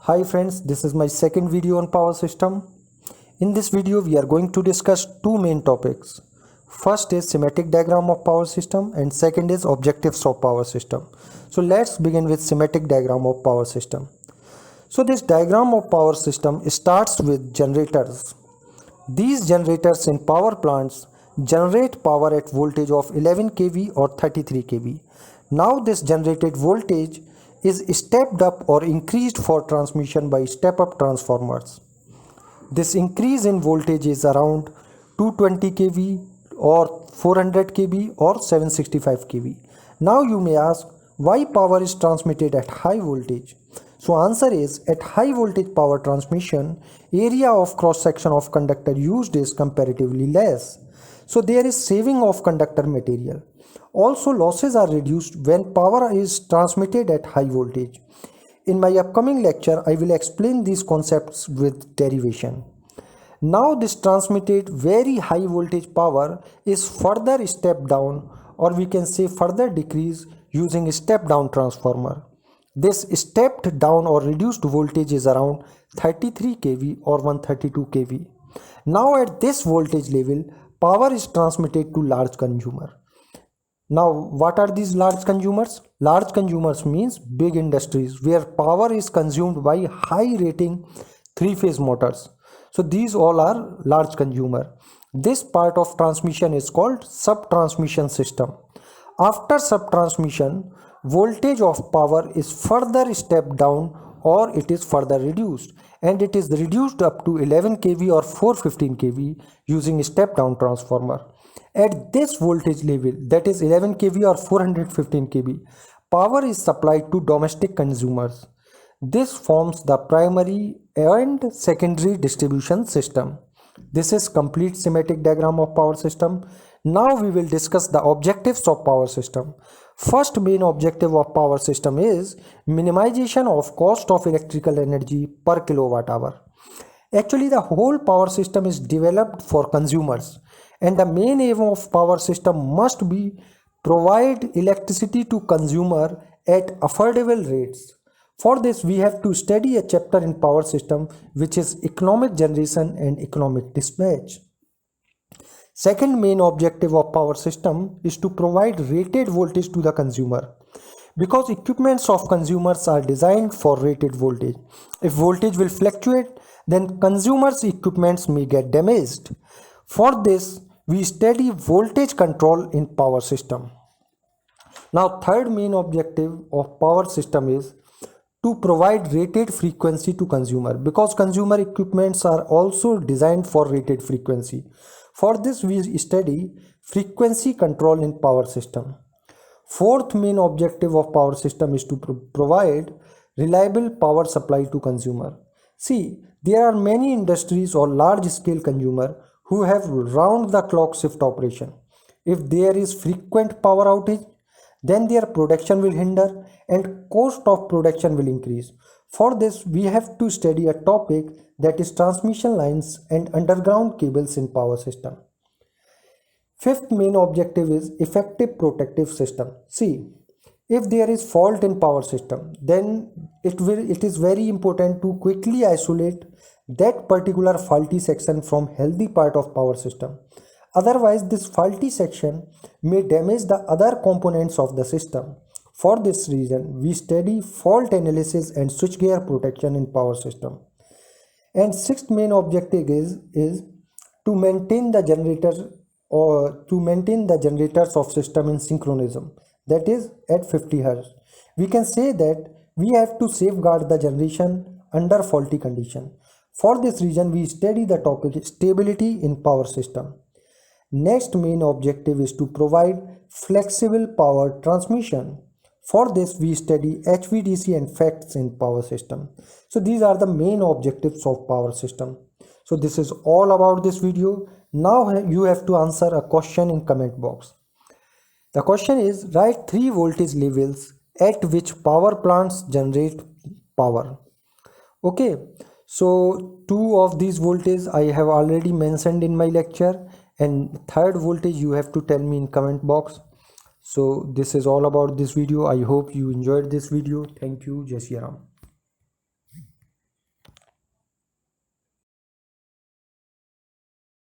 Hi friends, this is my second video on power system. In this video we are going to discuss two main topics. First is schematic diagram of power system and second is objectives of power system. So let's begin with schematic diagram of power system. So this diagram of power system starts with generators. These generators in power plants generate power at voltage of 11 kV or 33 kV. Now this generated voltage is stepped up or increased for transmission by step-up transformers. This increase in voltage is around 220 kV or 400 kV or 765 kV. Now you may ask, why power is transmitted at high voltage? So answer is, at high voltage power transmission, area of cross section of conductor used is comparatively less. So there is saving of conductor material. Also losses are reduced when power is transmitted at high voltage. In my upcoming lecture, I will explain these concepts with derivation. Now this transmitted very high voltage power is further stepped down, or we can say further decreased using a step down transformer. This stepped down or reduced voltage is around 33 kV or 132 kV. Now at this voltage level, power is transmitted to large consumer. Now what are these large consumers? Large consumers means big industries where power is consumed by high rating three-phase motors. So these all are large consumer. This part of transmission is called sub-transmission system. After sub-transmission, voltage of power is further stepped down or it is further reduced, and it is reduced up to 11 kV or 415 kV using a step down transformer. At this voltage level, that is 11 kV or 415 kV, power is supplied to domestic consumers. This forms the primary and secondary distribution system. This is complete schematic diagram of power system. Now we will discuss the objectives of power system. First main objective of power system is minimization of cost of electrical energy per kilowatt hour. Actually, the whole power system is developed for consumers, and the main aim of power system must be provide electricity to consumer at affordable rates. For this, we have to study a chapter in power system, which is economic generation and economic dispatch. Second main objective of power system is to provide rated voltage to the consumer, because equipments of consumers are designed for rated voltage. If voltage will fluctuate, then consumers' equipments may get damaged. For this, we study voltage control in power system. Now third main objective of power system is to provide rated frequency to consumer, because consumer equipments are also designed for rated frequency. For this, we study frequency control in power system. Fourth main objective of power system is to provide reliable power supply to consumer. See, there are many industries or large scale consumer who have round the clock shift operation. If there is frequent power outage, then their production will hinder and cost of production will increase. For this, we have to study a topic that is transmission lines and underground cables in power system. Fifth main objective is effective protective system. See, if there is fault in power system, then it is very important to quickly isolate that particular faulty section from healthy part of power system. Otherwise, this faulty section may damage the other components of the system. For this reason, we study fault analysis and switchgear protection in power system. And sixth main objective is to maintain the generator or to maintain the generators of system in synchronism, that is at 50 Hz. We can say that we have to safeguard the generation under faulty condition. For this reason, we study the topic stability in power system. Next main objective is to provide flexible power transmission. For this, we study HVDC and FACTS in power system. So these are the main objectives of power system. So this is all about this video. Now you have to answer a question in comment box. The question is, write 3 voltage levels at which power plants generate power. Okay, so 2 of these voltages I have already mentioned in my lecture, and third voltage you have to tell me in comment box. So this is all about this video. I hope you enjoyed this video. Thank you. Jai Shri Ram.